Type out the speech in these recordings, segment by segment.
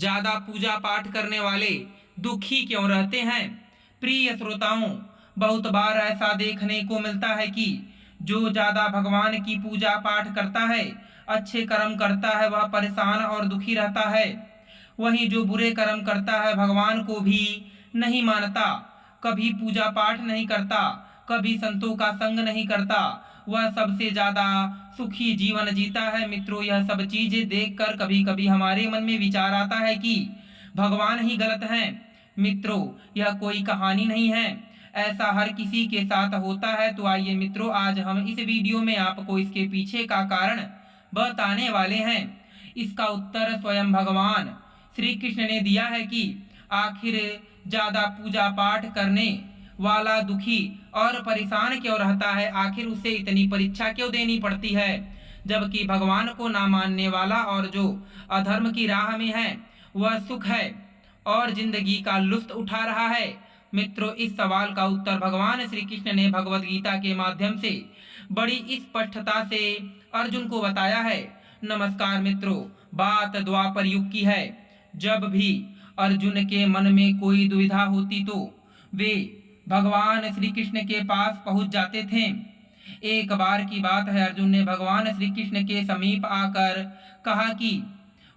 ज्यादा पूजा पाठ करने वाले दुखी क्यों रहते हैं। प्रिय श्रोताओं, बहुत बार ऐसा देखने को मिलता है कि जो ज्यादा भगवान की पूजा पाठ करता है, अच्छे कर्म करता है, वह परेशान और दुखी रहता है। वहीं जो बुरे कर्म करता है, भगवान को भी नहीं मानता, कभी पूजा पाठ नहीं करता, कभी संतों का संग नहीं करता, वह सबसे ज्यादा सुखी जीवन जीता है। मित्रों, यह सब चीजें देखकर कभी कभी हमारे मन में विचार आता है कि भगवान ही गलत हैं। मित्रों, यह कोई कहानी नहीं है, ऐसा हर किसी के साथ होता है। तो आइए मित्रों, आज हम इस वीडियो में आपको इसके पीछे का कारण बताने वाले हैं। इसका उत्तर स्वयं भगवान श्री कृष्ण ने दिया है कि आखिर ज्यादा पूजा पाठ करने वाला दुखी और परेशान क्यों रहता है, आखिर उसे इतनी परीक्षा क्यों देनी पड़ती है, जबकि भगवान को ना मानने वाला और जो अधर्म की राह में है वह सुख है और जिंदगी का लुत्फ उठा रहा है। मित्रों, इस सवाल का उत्तर भगवान श्री कृष्ण ने भगवत गीता के माध्यम से बड़ी स्पष्टता से अर्जुन को बताया है। नमस्कार मित्रों, बात द्वापर युग की है। जब भी अर्जुन के मन में कोई दुविधा होती तो वे भगवान श्री कृष्ण के पास पहुंच जाते थे। एक बार की बात है, अर्जुन ने भगवान श्री कृष्ण के समीप आकर कहा कि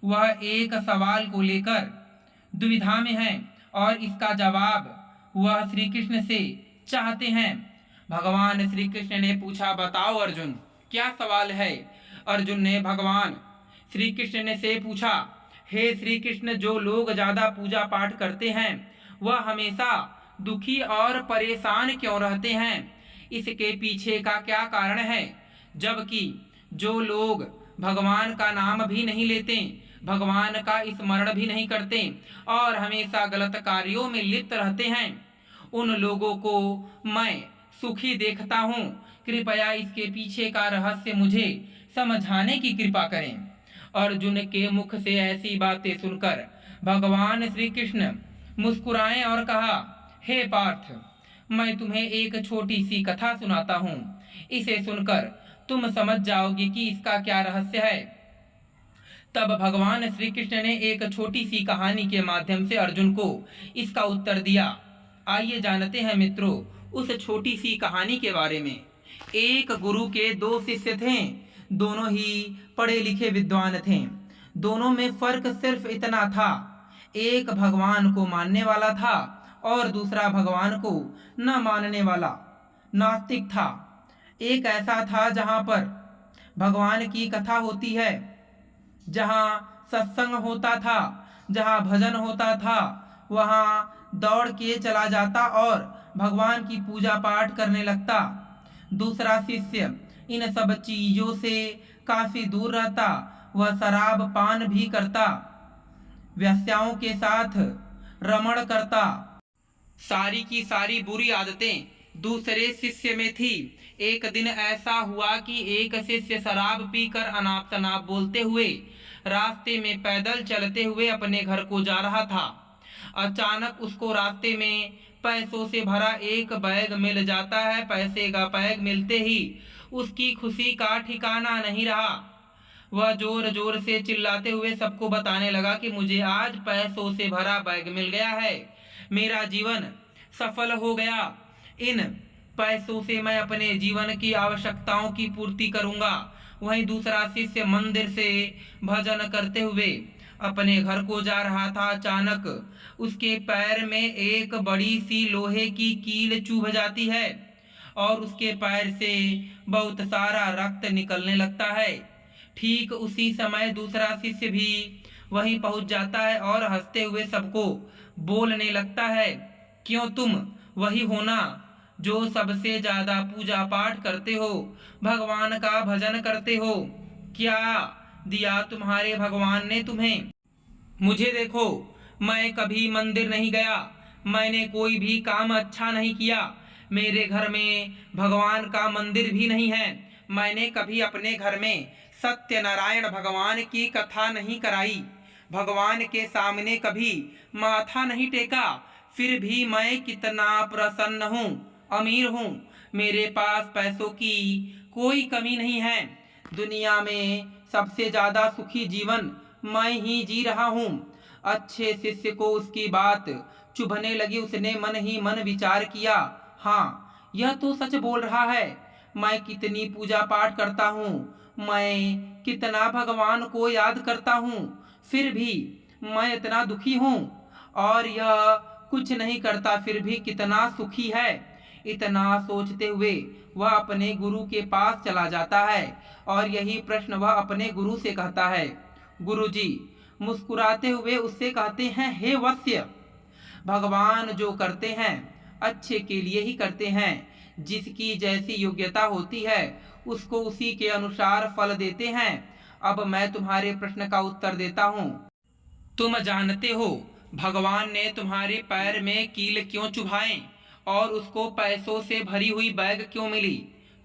वह एक सवाल को लेकर दुविधा में है और इसका जवाब वह श्री कृष्ण से चाहते हैं। भगवान श्री कृष्ण ने पूछा, बताओ अर्जुन, क्या सवाल है। अर्जुन ने भगवान श्री कृष्ण ने से पूछा, हे श्री कृष्ण, जो लोग ज्यादा पूजा पाठ करते हैं वह हमेशा दुखी और परेशान क्यों रहते हैं, इसके पीछे का क्या कारण है। जबकि जो लोग भगवान का नाम भी नहीं लेते, भगवान का स्मरण भी नहीं करते और हमेशा गलत कार्यों में लिप्त रहते हैं, उन लोगों को मैं सुखी देखता हूँ। कृपया इसके पीछे का रहस्य मुझे समझाने की कृपा करें। अर्जुन के मुख से ऐसी बातें सुनकर भगवान श्री कृष्ण मुस्कुराए और कहा, हे पार्थ, मैं तुम्हें एक छोटी सी कथा सुनाता हूँ। इसे सुनकर तुम समझ जाओगे कि इसका क्या रहस्य है। तब भगवान श्री कृष्ण ने एक छोटी सी कहानी के माध्यम से अर्जुन को इसका उत्तर दिया। आइए जानते हैं मित्रों उस छोटी सी कहानी के बारे में। एक गुरु के दो शिष्य थे, दोनों ही पढ़े लिखे विद्वान थे। दोनों में फर्क सिर्फ इतना था, एक भगवान को मानने वाला था और दूसरा भगवान को न मानने वाला नास्तिक था। एक ऐसा था जहाँ पर भगवान की कथा होती है, जहाँ सत्संग होता था, जहाँ भजन होता था, वहाँ दौड़ के चला जाता और भगवान की पूजा पाठ करने लगता। दूसरा शिष्य इन सब चीजों से काफी दूर रहता, वह शराब पान भी करता, वेश्याओं के साथ रमण करता, सारी की सारी बुरी आदतें दूसरे शिष्य में थी। एक दिन ऐसा हुआ कि एक शिष्य शराब पीकर अनाप शनाप बोलते हुए रास्ते में पैदल चलते हुए अपने घर को जा रहा था। अचानक उसको रास्ते में पैसों से भरा एक बैग मिल जाता है। पैसे का बैग मिलते ही उसकी खुशी का ठिकाना नहीं रहा। वह जोर जोर से चिल्लाते हुए सबको बताने लगा कि मुझे आज पैसों से भरा बैग मिल गया है, मेरा जीवन सफल हो गया। इन पैसों से मैं अपने जीवन की आवश्यकताओं की पूर्ति करूंगा। वहीं दूसरा शिष्य मंदिर से भजन करते हुए अपने घर को जा रहा था। अचानक उसके पैर में एक बड़ी सी लोहे की कील चुभ जाती है और उसके पैर से बहुत सारा रक्त निकलने लगता है। ठीक उसी समय दूसरा शिष्य भी वहीं पहुंच जाता है और हंसते हुए सबको बोलने लगता है, क्यों तुम वही हो ना जो सबसे ज्यादा पूजा पाठ करते हो, भगवान का भजन करते हो, क्या दिया तुम्हारे भगवान ने तुम्हें। मुझे देखो, मैं कभी मंदिर नहीं गया, मैंने कोई भी काम अच्छा नहीं किया, मेरे घर में भगवान का मंदिर भी नहीं है, मैंने कभी अपने घर में सत्यनारायण भगवान की कथा नहीं कराई, भगवान के सामने कभी माथा नहीं टेका, फिर भी मैं कितना प्रसन्न हूँ, अमीर हूँ, मेरे पास पैसों की कोई कमी नहीं है, दुनिया में सबसे ज्यादा सुखी जीवन मैं ही जी रहा हूँ। अच्छे शिष्य को उसकी बात चुभने लगी। उसने मन ही मन विचार किया, हाँ यह तो सच बोल रहा है। मैं कितनी पूजा पाठ करता हूँ, मैं कितना भगवान को याद करता हूँ, फिर भी मैं इतना दुखी हूँ, और यह कुछ नहीं करता फिर भी कितना सुखी है। इतना सोचते हुए वह अपने गुरु के पास चला जाता है और यही प्रश्न वह अपने गुरु से कहता है। गुरुजी मुस्कुराते हुए उससे कहते हैं, हे वत्स्य, भगवान जो करते हैं अच्छे के लिए ही करते हैं। जिसकी जैसी योग्यता होती है उसको उसी के अनुसार फल देते हैं। अब मैं तुम्हारे प्रश्न का उत्तर देता हूँ। तुम जानते हो भगवान ने तुम्हारे पैर में कील क्यों चुभाए और उसको पैसों से भरी हुई बैग क्यों मिली?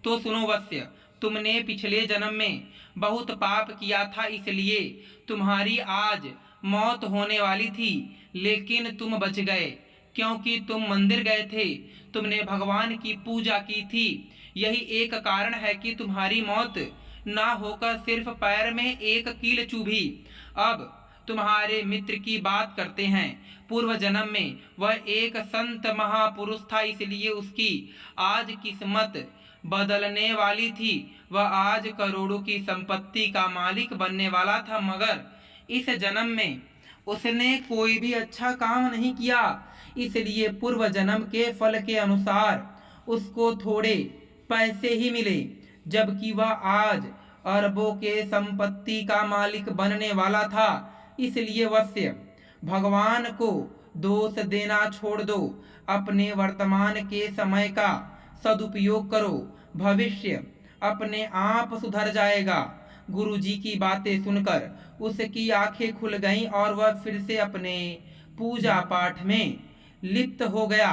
तो सुनो वत्स्य, तुमने पिछले जन्म में बहुत पाप किया था, इसलिए तुम्हारी आज मौत होने वाली थी, लेकिन तुम बच गए क्योंकि तुम मंदिर गए थे, तुमने भगवान की पूजा की थी। यही एक कारण है कि तुम्हारी मौत ना होकर सिर्फ पैर में एक कील चुभी। अब तुम्हारे मित्र की बात करते हैं। पूर्व जन्म में वह एक संत महापुरुष था, इसलिए उसकी आज किस्मत बदलने वाली थी। वह आज करोड़ों की संपत्ति का मालिक बनने वाला था, मगर इस जन्म में उसने कोई भी अच्छा काम नहीं किया, इसलिए पूर्व जन्म के फल के अनुसार उसको थोड़े पैसे ही मिले, जबकि वह आज अरबों के संपत्ति का मालिक बनने वाला था। इसलिए वत्स्य, भगवान को दोष देना छोड़ दो, अपने वर्तमान के समय का सदुपयोग करो, भविष्य अपने आप सुधर जाएगा। गुरुजी की बातें सुनकर उसकी आंखें खुल गईं और वह फिर से अपने पूजा पाठ में लिप्त हो गया।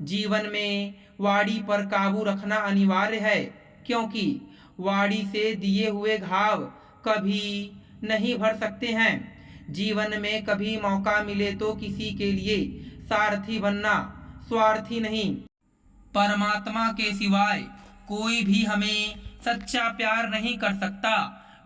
जीवन में वाणी पर काबू रखना अनिवार्य है, क्योंकि वाणी से दिए हुए घाव कभी नहीं भर सकते हैं। जीवन में कभी मौका मिले तो किसी के लिए सारथी बनना, स्वार्थी नहीं। परमात्मा के सिवाय कोई भी हमें सच्चा प्यार नहीं कर सकता।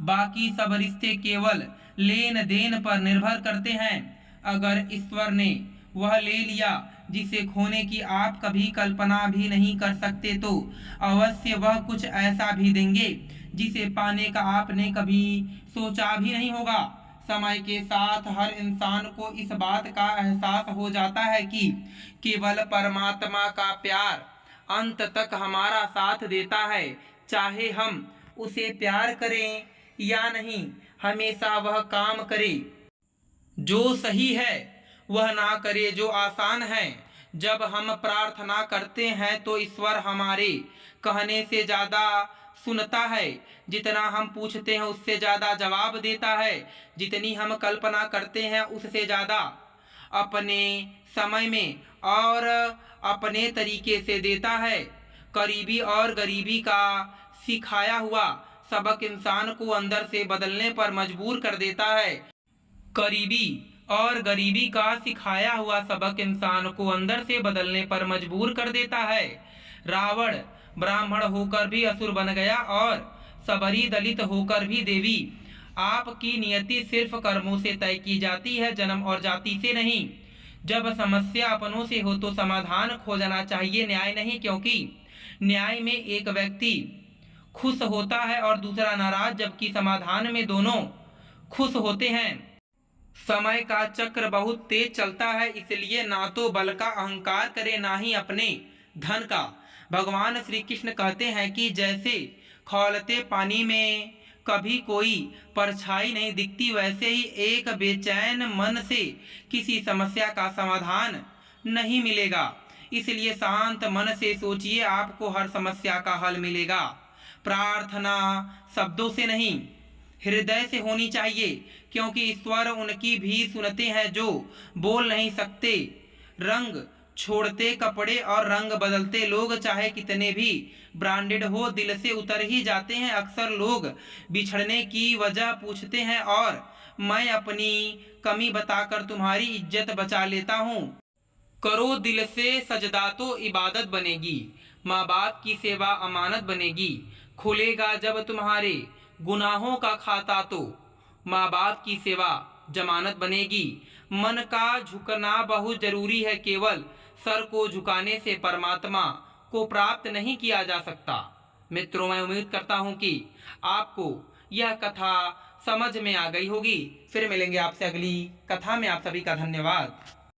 बाकी सब रिश्ते केवल लेन देन पर निर्भर करते हैं। अगर ईश्वर ने वह ले लिया जिसे खोने की आप कभी कल्पना भी नहीं कर सकते, तो अवश्य वह कुछ ऐसा भी देंगे जिसे पाने का आपने कभी सोचा भी नहीं होगा। समय के साथ हर इंसान को इस बात का एहसास हो जाता है कि केवल परमात्मा का प्यार अंत तक हमारा साथ देता है। चाहे हम उसे प्यार करें या नहीं, हमेशा वह काम करे जो सही है, वह ना करे जो आसान है। जब हम प्रार्थना करते हैं तो ईश्वर हमारे कहने से ज़्यादा सुनता है। जितना हम पूछते हैं उससे ज़्यादा जवाब देता है। जितनी हम कल्पना करते हैं उससे ज़्यादा अपने समय में और अपने तरीके से देता है। करीबी और गरीबी का सिखाया हुआ सबक इंसान को अंदर से बदलने पर मजबूर कर देता है। करीबी और गरीबी का सिखाया हुआ सबक इंसान को अंदर से बदलने पर मजबूर कर देता है। रावण ब्राह्मण होकर भी असुर बन गया और सबरी दलित होकर भी देवी। आपकी नियति सिर्फ कर्मों से तय की जाती है, जन्म और जाति से नहीं। जब समस्या अपनों से हो तो समाधान खोजना चाहिए, न्याय नहीं, क्योंकि न्याय में एक व्यक्ति खुश होता है और दूसरा नाराज, जबकि समाधान में दोनों खुश होते हैं। समय का चक्र बहुत तेज चलता है, इसलिए ना तो बल का अहंकार करे ना ही अपने धन का। भगवान श्री कृष्ण कहते हैं कि जैसे खौलते पानी में कभी कोई परछाई नहीं दिखती, वैसे ही एक बेचैन मन से किसी समस्या का समाधान नहीं मिलेगा। इसलिए शांत मन से सोचिए, आपको हर समस्या का हल मिलेगा। प्रार्थना शब्दों से नहीं, हृदय से होनी चाहिए, क्योंकि ईश्वर उनकी भी सुनते हैं जो बोल नहीं सकते। रंग छोड़ते कपड़े और रंग बदलते लोग चाहे कितने भी ब्रांडेड हो, दिल से उतर ही जाते हैं। अक्सर लोग बिछड़ने की वजह पूछते हैं और मैं अपनी कमी बताकर तुम्हारी इज्जत बचा लेता हूँ। करो दिल से सजदा तो इबादत बनेगी, माँ बाप की सेवा अमानत बनेगी। खुलेगा जब तुम्हारे गुनाहों का खाता तो माँ बाप की सेवा जमानत बनेगी। मन का झुकना बहुत जरूरी है, केवल सर को झुकाने से परमात्मा को प्राप्त नहीं किया जा सकता। मित्रों, मैं उम्मीद करता हूँ कि आपको यह कथा समझ में आ गई होगी। फिर मिलेंगे आपसे अगली कथा में। आप सभी का धन्यवाद।